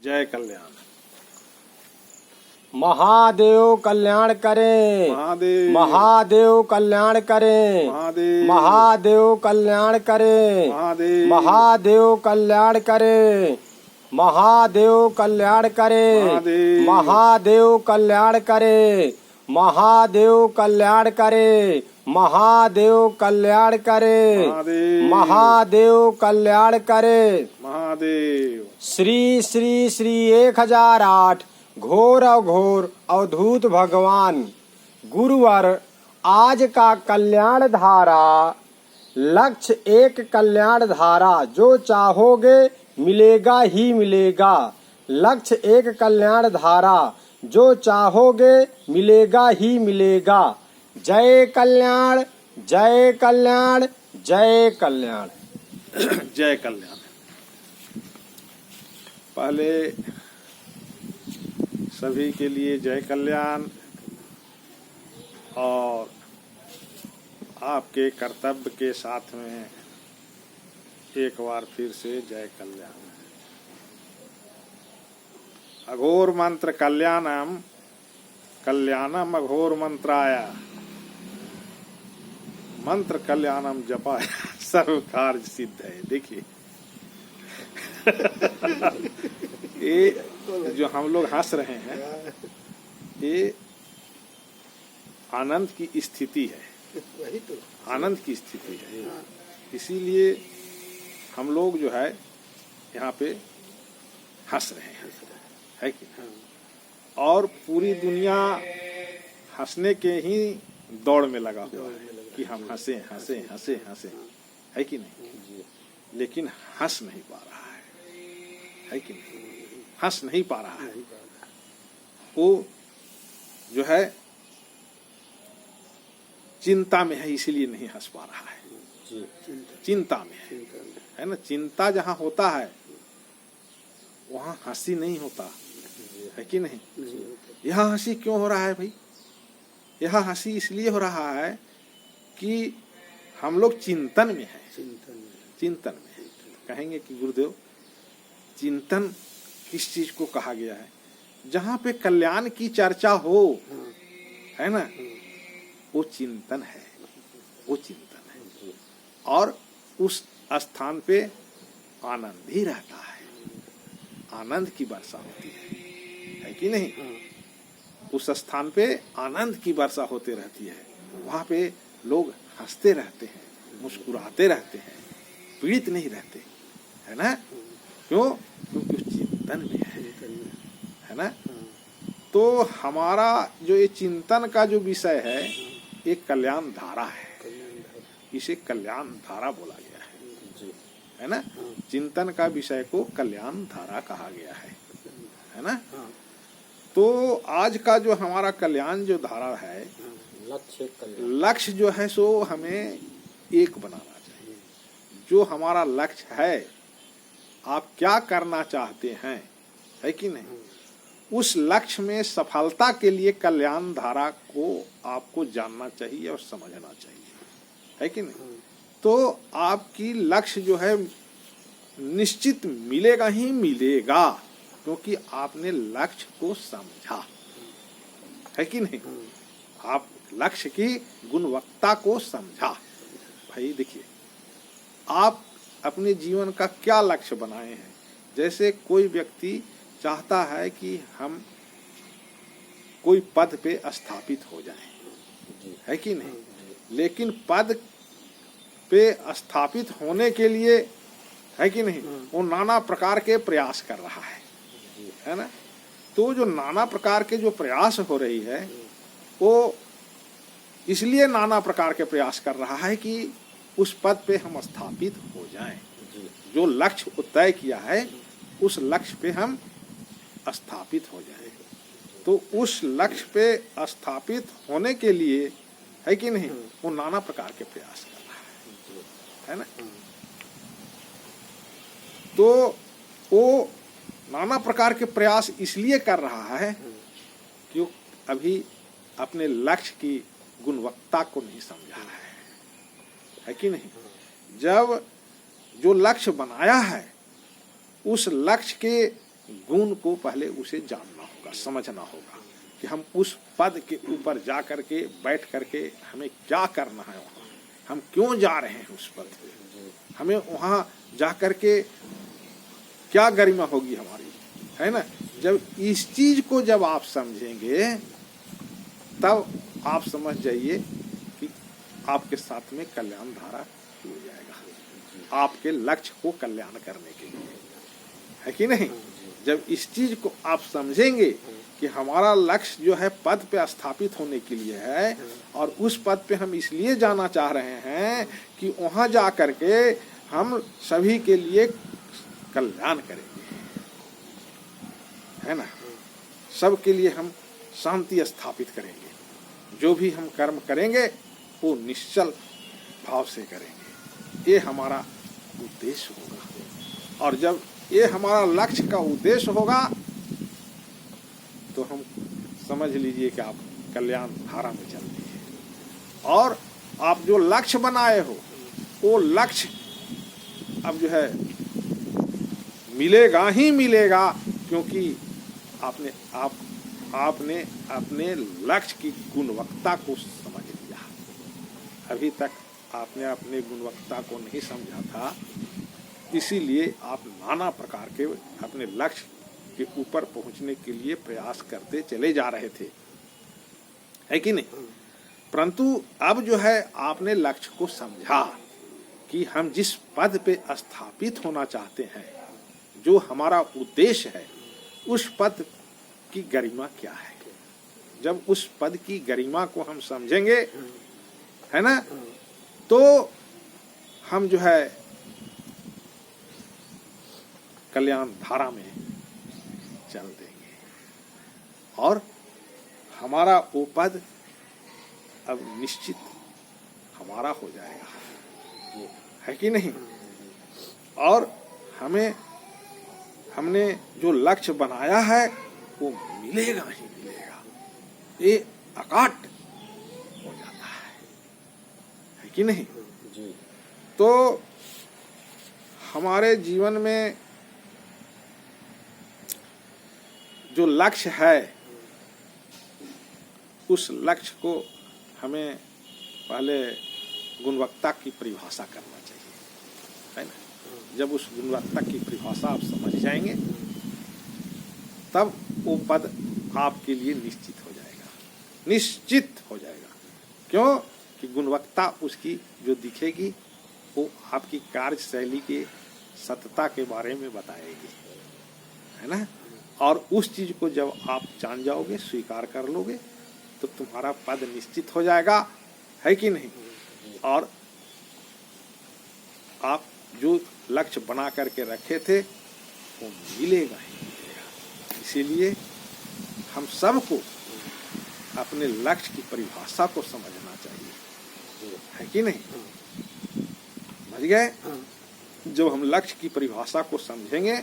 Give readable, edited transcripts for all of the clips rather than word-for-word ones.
जय कल्याण। महादेव कल्याण करें। महादेव महादेव कल्याण करें। महादेव महादेव कल्याण करें। महादेव महादेव कल्याण करें। महादेव कल्याण करें। महादेव महादेव कल्याण करें। महादेव कल्याण करें। महादेव कल्याण करें। महादेव महादेव कल्याण करें। महादेव। श्री श्री श्री 1008 घोर अघोर अवधूत भगवान गुरुवर आज का कल्याण धारा। लक्ष्य एक कल्याण धारा, जो चाहोगे मिलेगा ही मिलेगा। लक्ष्य एक कल्याण धारा, जो चाहोगे मिलेगा ही मिलेगा। जय कल्याण जय कल्याण जय कल्याण। जय कल्याण। पहले सभी के लिए जय कल्याण और आपके कर्तव्य के साथ में एक बार फिर से जय कल्याण। अघोर मंत्र कल्याणम कल्याणम अघोर मंत्राय मंत्र कल्याणम जपाय सर्व कार्य सिद्ध है। देखिए ये जो हम लोग हंस रहे हैं ये आनंद की स्थिति है, आनंद की स्थिति है। इसीलिए हम लोग जो है यहाँ पे हंस रहे हैं, है कि और पूरी दुनिया हंसने के ही दौड़ में लगा हुआ है कि हम हंसे हंसे हंसे हंसे, है कि नहीं? लेकिन हंस नहीं पा रहा है कि नहीं? हंस नहीं पा रहा है। वो जो है चिंता में है, इसीलिए नहीं हंस पा रहा है। चिंता में है ना। चिंता जहाँ होता है वहाँ हंसी नहीं होता, है कि नहीं? यहाँ हंसी क्यों हो रहा है भाई? यहाँ हंसी इसलिए हो रहा है कि हम लोग चिंतन में हैं। चिंतन में कहेंगे कि गुरुदेव चिंतन किस चीज को कहा गया है? जहाँ पे कल्याण की चर्चा हो, है ना, वो चिंतन है, वो चिंतन है। और उस स्थान पे आनंद ही रहता है, आनंद की वर्षा होती है कि नहीं? उस स्थान पे आनंद की वर्षा होते रहती है। वहाँ पे लोग हंसते रहते हैं, मुस्कुराते रहते हैं, पीड़ित नहीं रहते, है ना? क्यों? क्योंकि उस चिंतन में है ना। तो हमारा जो ये चिंतन का जो विषय है एक कल्याण धारा है। इसे कल्याण धारा बोला गया है ना। चिंतन का विषय को कल्याण धारा कहा गया है ना। तो आज का जो हमारा कल्याण जो धारा है, लक्ष्य जो है सो हमें एक बनाना चाहिए। जो हमारा लक्ष्य है, आप क्या करना चाहते हैं, है कि नहीं? उस लक्ष्य में सफलता के लिए कल्याण धारा को आपको जानना चाहिए और समझना चाहिए, है कि नहीं? तो आपकी लक्ष्य जो है निश्चित मिलेगा ही मिलेगा, क्योंकि आपने लक्ष्य को समझा, है कि नहीं? आप लक्ष्य की गुणवत्ता को समझा। भाई देखिए, आप अपने जीवन का क्या लक्ष्य बनाए हैं? जैसे कोई व्यक्ति चाहता है कि हम कोई पद पे स्थापित हो जाएं, है कि नहीं? लेकिन पद पे स्थापित होने के लिए, है कि नहीं, वो नाना प्रकार के प्रयास कर रहा है ना। तो जो नाना प्रकार के जो प्रयास हो रही है, वो इसलिए नाना प्रकार के प्रयास कर रहा है कि उस पद पे हम स्थापित हो जाएं। जो लक्ष्य तय किया है उस लक्ष्य पे हम स्थापित हो जाएं। तो उस लक्ष्य पे स्थापित होने के लिए, है कि नहीं, वो नाना प्रकार के प्रयास कर रहा है ना। तो वो नाना प्रकार के प्रयास इसलिए कर रहा है कि अभी अपने लक्ष्य की गुणवत्ता को नहीं समझा है कि नहीं? जब जो लक्ष्य बनाया है उस लक्ष्य के गुण को पहले उसे जानना होगा, समझना होगा कि हम उस पद के ऊपर जा करके बैठ करके हमें क्या करना है, वहाँ हम क्यों जा रहे हैं उस पद पे, हमें वहाँ जा करके क्या गरिमा होगी हमारी, है ना। जब इस चीज को जब आप समझेंगे तब आप समझ जाइए कि आपके साथ में कल्याण धारा हो जाएगा, आपके लक्ष्य को कल्याण करने के लिए, है कि नहीं। जब इस चीज को आप समझेंगे कि हमारा लक्ष्य जो है पद पे स्थापित होने के लिए है और उस पद पे हम इसलिए जाना चाह रहे हैं कि वहां जा करके हम सभी के लिए कल्याण करेंगे, है ना, सबके लिए हम शांति स्थापित करेंगे, जो भी हम कर्म करेंगे वो निश्चल भाव से करेंगे, ये हमारा उद्देश्य होगा। और जब ये हमारा लक्ष्य का उद्देश्य होगा तो हम समझ लीजिए कि आप कल्याण धारा में चल रही है। और आप जो लक्ष्य बनाए हो वो लक्ष्य अब जो है मिलेगा ही मिलेगा, क्योंकि आपने अपने लक्ष्य की गुणवत्ता को समझ लिया। अभी तक आपने अपने गुणवत्ता को नहीं समझा था, इसीलिए आप नाना प्रकार के अपने लक्ष्य के ऊपर पहुंचने के लिए प्रयास करते चले जा रहे थे, है कि नहीं। परंतु अब जो है आपने लक्ष्य को समझा कि हम जिस पद पे स्थापित होना चाहते हैं, जो हमारा उद्देश्य है, उस पद की गरिमा क्या है। जब उस पद की गरिमा को हम समझेंगे, है ना, तो हम जो है कल्याण धारा में चल देंगे और हमारा वो पद अब निश्चित हमारा हो जाएगा, है कि नहीं। और हमने जो लक्ष्य बनाया है वो मिलेगा ही मिलेगा, ये अकाट हो जाता है कि नहीं। तो हमारे जीवन में जो लक्ष्य है उस लक्ष्य को हमें पहले गुणवत्ता की परिभाषा करना चाहिए, है ना। जब उस गुणवत्ता की परिभाषा आप समझ जाएंगे तब वो पद आपके लिए निश्चित हो जाएगा, निश्चित हो जाएगा। क्यों कि गुणवत्ता उसकी जो दिखेगी वो आपकी कार्यशैली के सतता के बारे में बताएगी, है ना। और उस चीज को जब आप जान जाओगे, स्वीकार कर लोगे, तो तुम्हारा पद निश्चित हो जाएगा, है कि नहीं। और आप जो लक्ष्य बना करके रखे थे वो मिलेगा ही मिलेगा। इसीलिए हम सबको अपने लक्ष्य की परिभाषा को समझना चाहिए, है कि नहीं। समझ गए। जब हम लक्ष्य की परिभाषा को समझेंगे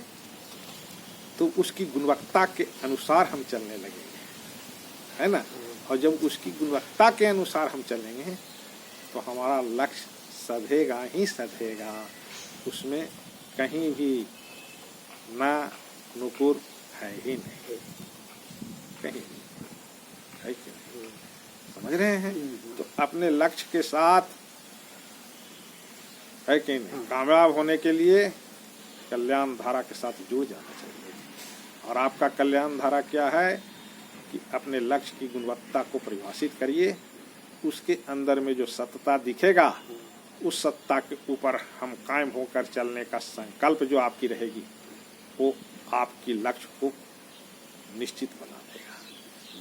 तो उसकी गुणवत्ता के अनुसार हम चलने लगेंगे, है ना। और जब उसकी गुणवत्ता के अनुसार हम चलेंगे तो हमारा लक्ष्य सधेगा ही सधेगा, उसमें कहीं भी ना नुकुर है ही नहीं, कहीं है कि नहीं। समझ रहे हैं। तो अपने लक्ष्य के साथ, है कि नहीं, कामयाब होने के लिए कल्याण धारा के साथ जुड़ जाना चाहिए। और आपका कल्याण धारा क्या है कि अपने लक्ष्य की गुणवत्ता को परिभाषित करिए, उसके अंदर में जो सत्ता दिखेगा उस सत्ता के ऊपर हम कायम होकर चलने का संकल्प जो आपकी रहेगी वो आपकी लक्ष्य को निश्चित बना देगा।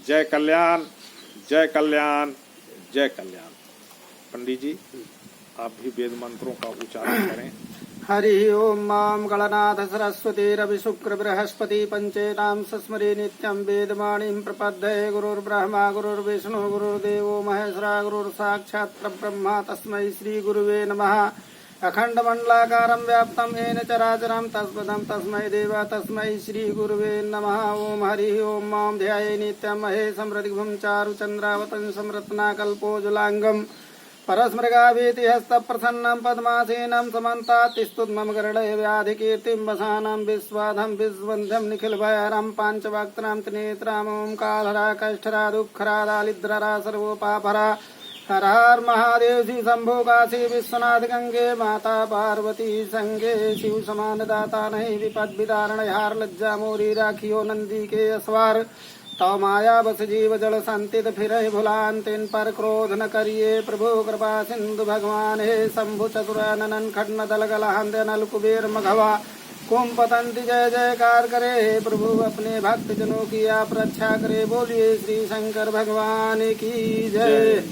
जय कल्याण, जय कल्याण, जय कल्याण। पंडित जी आप भी वेद मंत्रों का उच्चारण करें। हरि ओम मां गणनाथ सरस्वती रवि शुक्र बृहस्पति पंचेतां सस्मरे नित्यं वेदवाणीं प्रपद्ये। गुरुर्ब्रह्मा गुरुर्विष्णु गुरुर्देवो महेश्वरा गुरुर्साक्षात् परब्रह्म तस्मै श्री गुरुवे नमः। अखण्डमण्डलाकारं व्याप्तं येन चराचरं तत्पदं तस्मै देव तस्मै श्री गुरुवे नमः। ओम हरि ओम मां ध्याये नित्यं महेशं रतिभुं चारुचन्द्रावतं संरत्नाकल्पोज्ज्वलाङ्गम् परस्मृगावीति हस्तप्रसन्नं पद्मासीनं समन्तात्तिस्तुद्मं गरुडे व्याधिकीर्तिं वसानं विश्वाधं विश्वन्ध्यं निखिलभयहरं पाञ्चवक्त्रं त्रिनेत्रं ओंकारहरा कष्टहरा दुःखहरा दारिद्र्यहरा सर्वपापहरा हर हर महादेव श्री शंभो काशी विश्वनाथ गंगे माता पार्वती संगे शिव समान दाता नहीं विपद विदारण हार लज्जा मोरी राखियो नंदी के असवार तव माया बस जीव जल संतित फिर भुलान तिन पर क्रोध न करिए प्रभु कृपा सिंधु भगवान हे शंभु चतुरानन खड्न दल गलहंद नल कुबेर मघवा कुंपतंति जय जयकार करे हे प्रभु अपने भक्त जनों की आप रक्षा करे बोलिए श्री शंकर भगवान की जय।